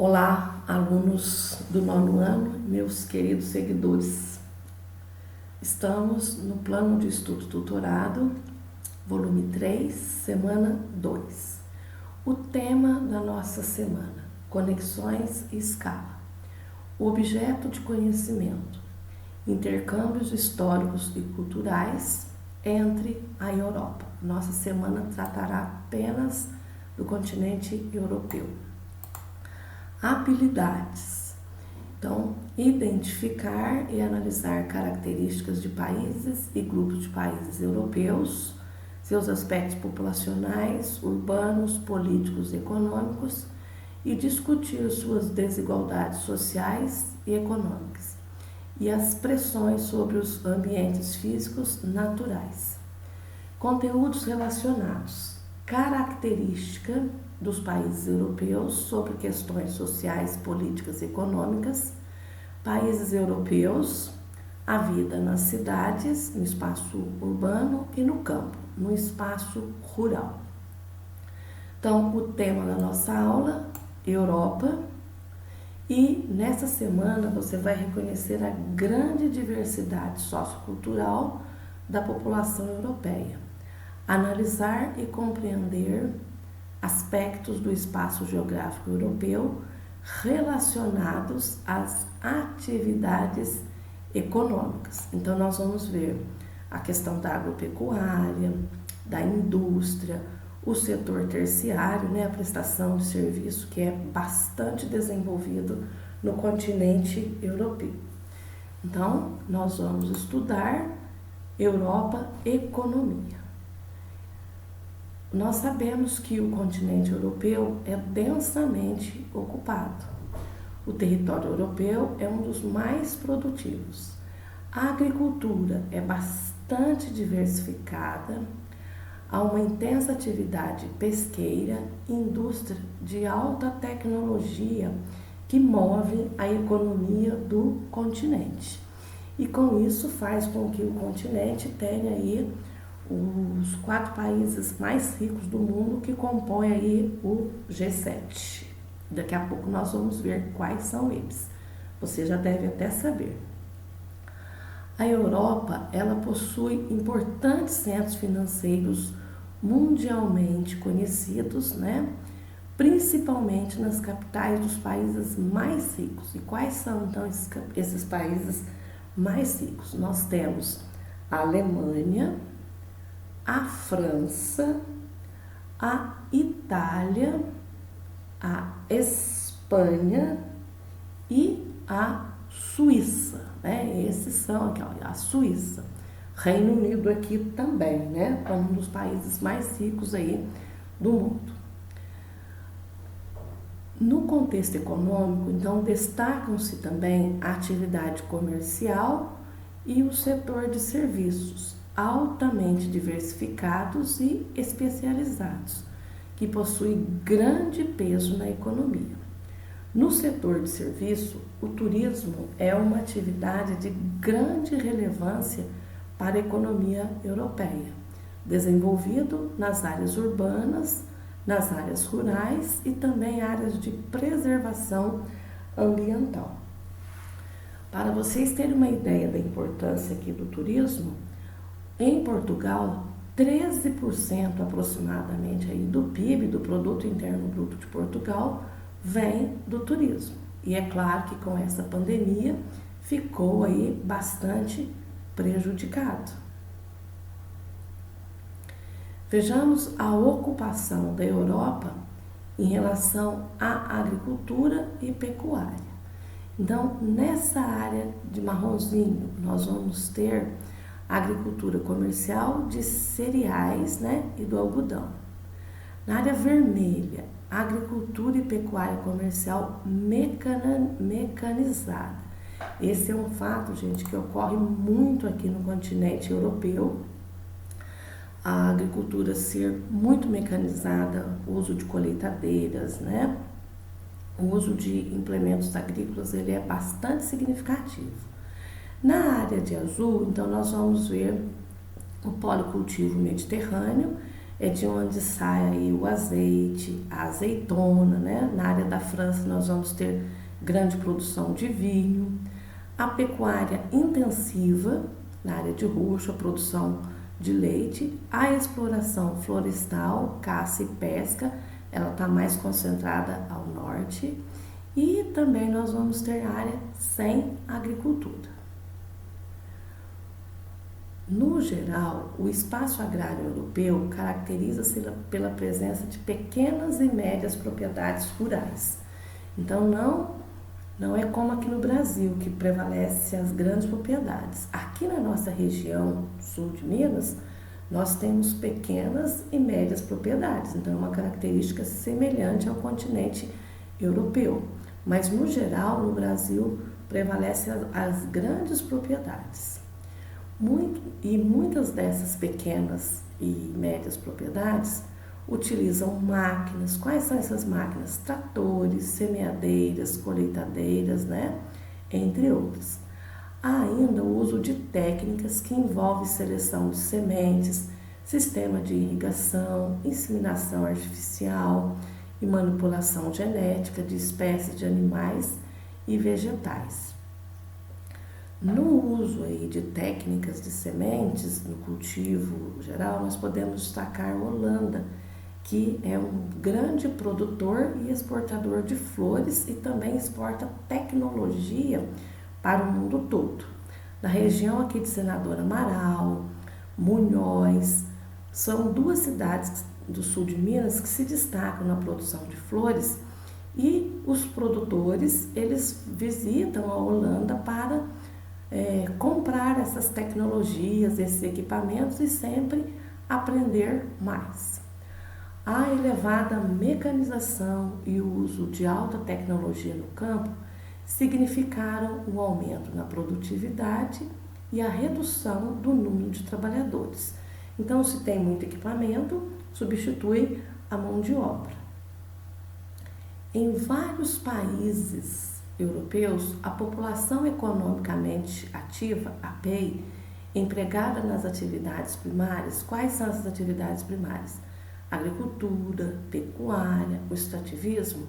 Olá, alunos do 9º ano, meus queridos seguidores. Estamos no plano de estudo tutorado, volume 3, semana 2. O tema da nossa semana, conexões e escala. O objeto de conhecimento, intercâmbios históricos e culturais entre a Europa. Nossa semana tratará apenas do continente europeu. Habilidades. Então, identificar e analisar características de países e grupos de países europeus, seus aspectos populacionais, urbanos, políticos e econômicos e discutir suas desigualdades sociais e econômicas e as pressões sobre os ambientes físicos naturais. Conteúdos relacionados. Característica dos países europeus sobre questões sociais, políticas e econômicas, países europeus, a vida nas cidades, no espaço urbano e no campo, no espaço rural. Então, o tema da nossa aula, Europa, e nessa semana você vai reconhecer a grande diversidade sociocultural da população europeia, analisar e compreender aspectos do espaço geográfico europeu relacionados às atividades econômicas. Então, nós vamos ver a questão da agropecuária, da indústria, o setor terciário, a prestação de serviço, que é bastante desenvolvido no continente europeu. Então, nós vamos estudar Europa, economia. Nós sabemos que o continente europeu é densamente ocupado. O território europeu é um dos mais produtivos. A agricultura é bastante diversificada, há uma intensa atividade pesqueira, indústria de alta tecnologia que move a economia do continente. E com isso faz com que o continente tenha aí os 4 países mais ricos do mundo que compõem aí o G7. Daqui a pouco nós vamos ver quais são eles. Você já deve até saber. A Europa, ela possui importantes centros financeiros mundialmente conhecidos, principalmente nas capitais dos países mais ricos. E quais são então esses países mais ricos? Nós temos a Alemanha, a França, a Itália, a Espanha e a Suíça, Esses são aqui, a Suíça. Reino Unido aqui também, como um dos países mais ricos aí do mundo. No contexto econômico, então, destacam-se também a atividade comercial e o setor de serviços, altamente diversificados e especializados, que possuem grande peso na economia. No setor de serviço, o turismo é uma atividade de grande relevância para a economia europeia, desenvolvido nas áreas urbanas, nas áreas rurais e também áreas de preservação ambiental. Para vocês terem uma ideia da importância aqui do turismo, em Portugal, 13% aproximadamente aí do PIB, do Produto Interno Bruto de Portugal, vem do turismo. E é claro que com essa pandemia ficou aí bastante prejudicado. Vejamos a ocupação da Europa em relação à agricultura e pecuária. Então, nessa área de marronzinho, nós vamos ter agricultura comercial de cereais, e do algodão. Na área vermelha, agricultura e pecuária comercial mecanizada. Esse é um fato, gente, que ocorre muito aqui no continente europeu. A agricultura ser muito mecanizada, o uso de colheitadeiras, o uso de implementos agrícolas, ele é bastante significativo. Na área de azul, então, nós vamos ver o policultivo mediterrâneo, é de onde sai aí o azeite, a azeitona, né? Na área da França nós vamos ter grande produção de vinho, a pecuária intensiva, na área de roxo, a produção de leite, a exploração florestal, caça e pesca, ela está mais concentrada ao norte, e também nós vamos ter área sem agricultura. No geral, o espaço agrário europeu caracteriza-se pela presença de pequenas e médias propriedades rurais. Então, não é como aqui no Brasil, que prevalece as grandes propriedades. Aqui na nossa região sul de Minas, nós temos pequenas e médias propriedades. Então, é uma característica semelhante ao continente europeu. Mas, no geral, no Brasil, prevalecem as grandes propriedades. Muitas dessas pequenas e médias propriedades utilizam máquinas. Quais são essas máquinas? Tratores, semeadeiras, colheitadeiras, né? Entre outras. Há ainda o uso de técnicas que envolvem seleção de sementes, sistema de irrigação, inseminação artificial e manipulação genética de espécies de animais e vegetais. No uso aí de técnicas de sementes, no cultivo geral, nós podemos destacar a Holanda, que é um grande produtor e exportador de flores e também exporta tecnologia para o mundo todo. Na região aqui de Senador Amaral, Munhoz, são duas cidades do sul de Minas que se destacam na produção de flores, e os produtores, eles visitam a Holanda para comprar essas tecnologias, esses equipamentos e sempre aprender mais. A elevada mecanização e o uso de alta tecnologia no campo significaram o aumento na produtividade e a redução do número de trabalhadores. Então, se tem muito equipamento, substitui a mão de obra. Em vários países europeus, a população economicamente ativa, a PEI, empregada nas atividades primárias. Quais são essas atividades primárias? Agricultura, pecuária, o extrativismo,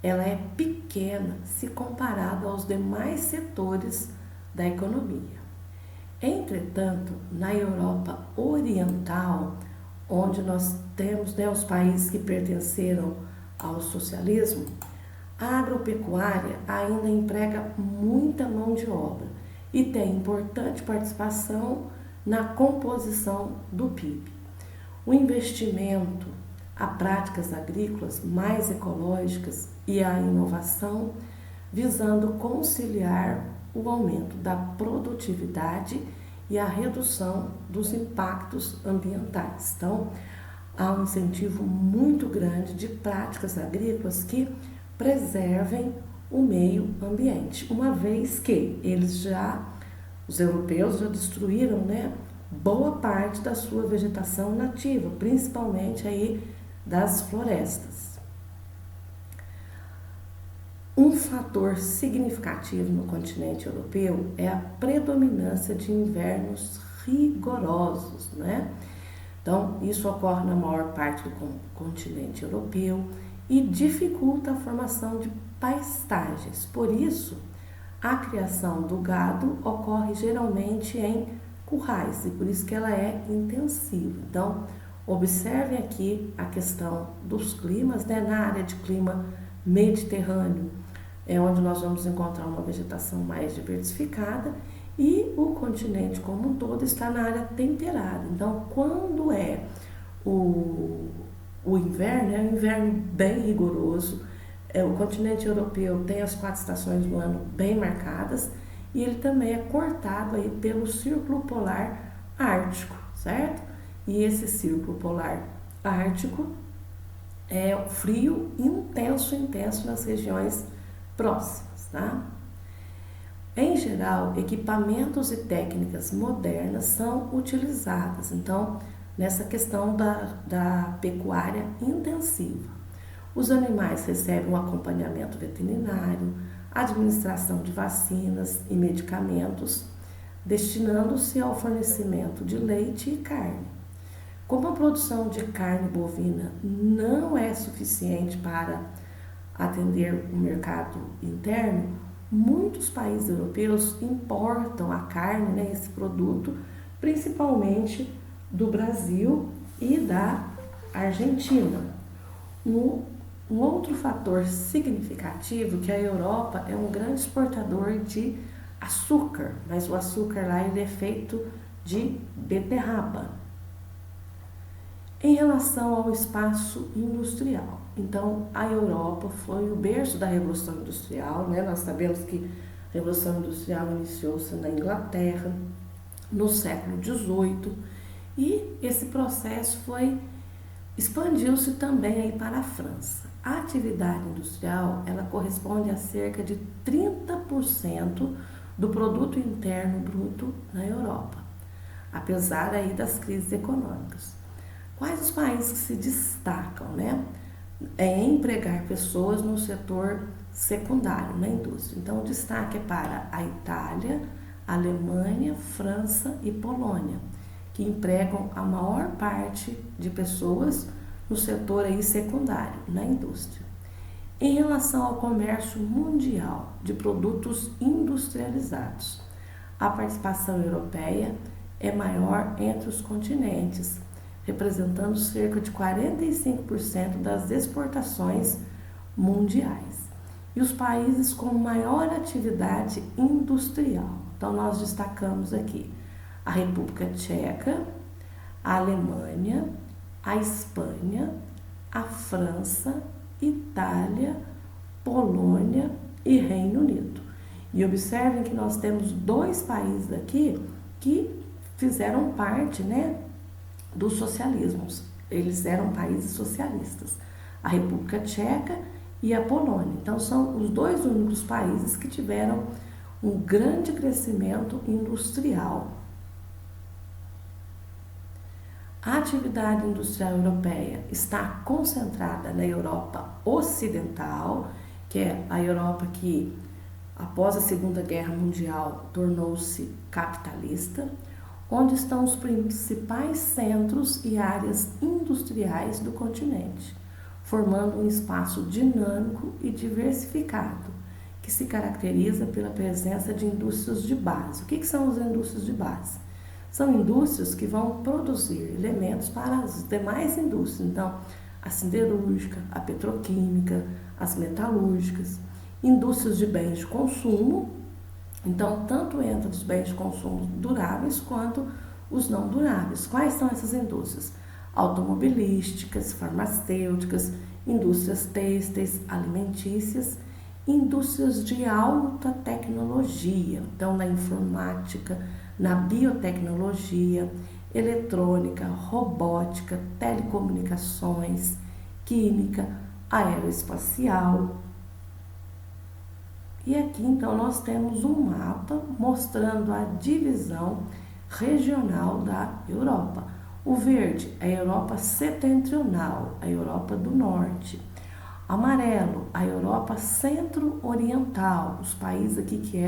ela é pequena se comparada aos demais setores da economia. Entretanto, na Europa Oriental, onde nós temos os países que pertenceram ao socialismo, a agropecuária ainda emprega muita mão de obra e tem importante participação na composição do PIB. O investimento a práticas agrícolas mais ecológicas e a inovação, visando conciliar o aumento da produtividade e a redução dos impactos ambientais. Então, há um incentivo muito grande de práticas agrícolas que preservem o meio ambiente, uma vez que os europeus já destruíram, boa parte da sua vegetação nativa, principalmente aí das florestas. Um fator significativo no continente europeu é a predominância de invernos rigorosos, Então, isso ocorre na maior parte do continente europeu e dificulta a formação de pastagens. Por isso, a criação do gado ocorre geralmente em currais e por isso que ela é intensiva. Então, observem aqui a questão dos climas, na área de clima mediterrâneo, é onde nós vamos encontrar uma vegetação mais diversificada, e o continente como um todo está na área temperada. Então, quando é o inverno, é um inverno bem rigoroso. O continente europeu tem as 4 estações do ano bem marcadas e ele também é cortado aí pelo Círculo Polar Ártico, certo? E esse Círculo Polar Ártico é frio intenso nas regiões próximas, Em geral, equipamentos e técnicas modernas são utilizadas, então, nessa questão da pecuária intensiva. Os animais recebem um acompanhamento veterinário, administração de vacinas e medicamentos, destinando-se ao fornecimento de leite e carne. Como a produção de carne bovina não é suficiente para atender o mercado interno, muitos países europeus importam a carne, né, esse produto, principalmente do Brasil e da Argentina. Um outro fator significativo é que a Europa é um grande exportador de açúcar, mas o açúcar lá ele é feito de beterraba. Em relação ao espaço industrial, então a Europa foi o berço da Revolução Industrial, né? Nós sabemos que a Revolução Industrial iniciou-se na Inglaterra no século XVIII e esse processo expandiu-se também aí para a França. A atividade industrial ela corresponde a cerca de 30% do produto interno bruto na Europa, apesar aí das crises econômicas. Quais os países que se destacam, né? Em empregar pessoas no setor secundário, na indústria. Então, o destaque é para a Itália, Alemanha, França e Polônia, que empregam a maior parte de pessoas no setor aí secundário, na indústria. Em relação ao comércio mundial de produtos industrializados, a participação europeia é maior entre os continentes, representando cerca de 45% das exportações mundiais. E os países com maior atividade industrial. Então, nós destacamos aqui a República Tcheca, a Alemanha, a Espanha, a França, Itália, Polônia e Reino Unido. E observem que nós temos 2 países aqui que fizeram parte, né, dos socialismos. Eles eram países socialistas, a República Tcheca e a Polônia. Então, são os 2 únicos países que tiveram um grande crescimento industrial. A atividade industrial europeia está concentrada na Europa Ocidental, que é a Europa que, após a Segunda Guerra Mundial, tornou-se capitalista, onde estão os principais centros e áreas industriais do continente, formando um espaço dinâmico e diversificado, que se caracteriza pela presença de indústrias de base. O que são as indústrias de base? São indústrias que vão produzir elementos para as demais indústrias, então a siderúrgica, a petroquímica, as metalúrgicas, indústrias de bens de consumo. Então, tanto entra os bens de consumo duráveis quanto os não duráveis. Quais são essas indústrias? Automobilísticas, farmacêuticas, indústrias têxteis, alimentícias, indústrias de alta tecnologia, então na informática, na biotecnologia, eletrônica, robótica, telecomunicações, química, aeroespacial. E aqui então nós temos um mapa mostrando a divisão regional da Europa. O verde é a Europa setentrional, a Europa do norte. Amarelo, a Europa centro-oriental, os países aqui que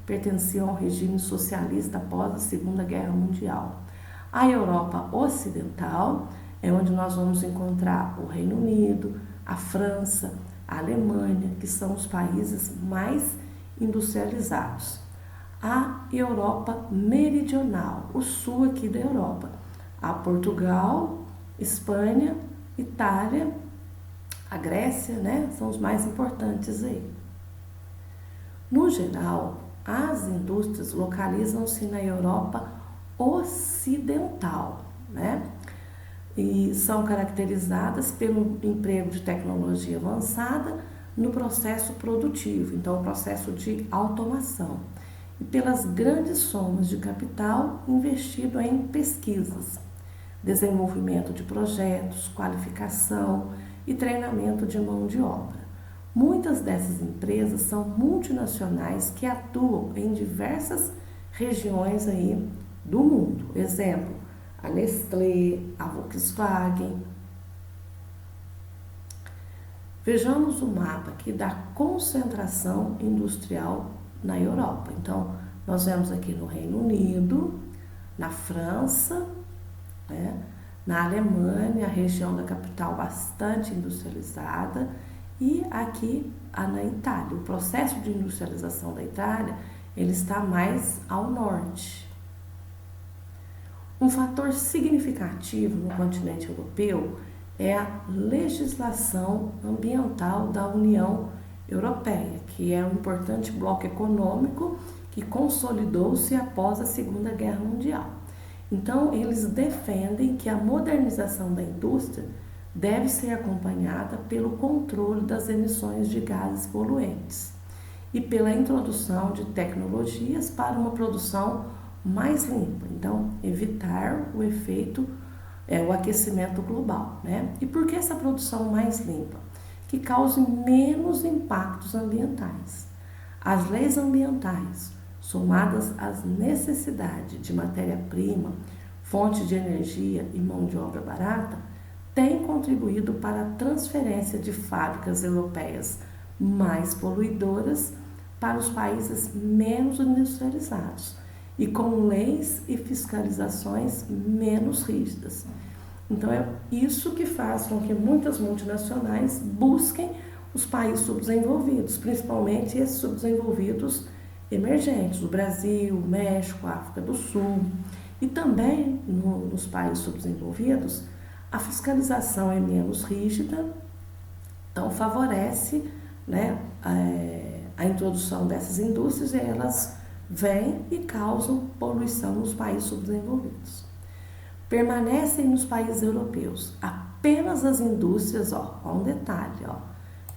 pertenciam ao regime socialista após a Segunda Guerra Mundial. A Europa ocidental é onde nós vamos encontrar o Reino Unido, a França, a Alemanha, que são os países mais industrializados. A Europa meridional, o sul aqui da Europa, a Portugal, Espanha, Itália, a Grécia, né, são os mais importantes aí. No geral, as indústrias localizam-se na Europa ocidental, né? E são caracterizadas pelo emprego de tecnologia avançada no processo produtivo, então o processo de automação, e pelas grandes somas de capital investido em pesquisas, desenvolvimento de projetos, qualificação e treinamento de mão de obra. Muitas dessas empresas são multinacionais que atuam em diversas regiões aí do mundo. Exemplo, a Nestlé, a Volkswagen. Vejamos o mapa aqui da concentração industrial na Europa. Então, nós vemos aqui no Reino Unido, na França, né, Na Alemanha, a região da capital bastante industrializada, e aqui na Itália. O processo de industrialização da Itália, ele está mais ao norte. Um fator significativo no continente europeu é a legislação ambiental da União Europeia, que é um importante bloco econômico que consolidou-se após a Segunda Guerra Mundial. Então, eles defendem que a modernização da indústria deve ser acompanhada pelo controle das emissões de gases poluentes e pela introdução de tecnologias para uma produção mais limpa. Então, evitar o efeito, o aquecimento global, né? E por que essa produção mais limpa? Que cause menos impactos ambientais. As leis ambientais, somadas às necessidades de matéria-prima, fonte de energia e mão de obra barata, têm contribuído para a transferência de fábricas europeias mais poluidoras para os países menos industrializados e com leis e fiscalizações menos rígidas. Então, é isso que faz com que muitas multinacionais busquem os países subdesenvolvidos, principalmente esses subdesenvolvidos emergentes, o Brasil, o México, a África do Sul. E também nos países subdesenvolvidos, a fiscalização é menos rígida, então favorece, né, a introdução dessas indústrias, e elas vêm e causam poluição nos países subdesenvolvidos. Permanecem nos países europeus apenas as indústrias, um detalhe,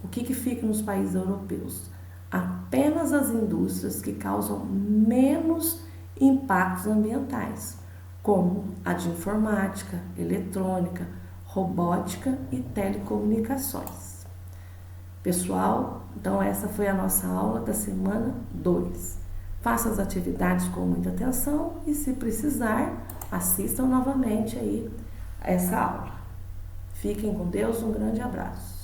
o que fica nos países europeus? Apenas as indústrias que causam menos impactos ambientais, como a de informática, eletrônica, robótica e telecomunicações. Pessoal, então essa foi a nossa aula da semana 2. Faça as atividades com muita atenção e, se precisar, assistam novamente aí essa aula. Fiquem com Deus, um grande abraço.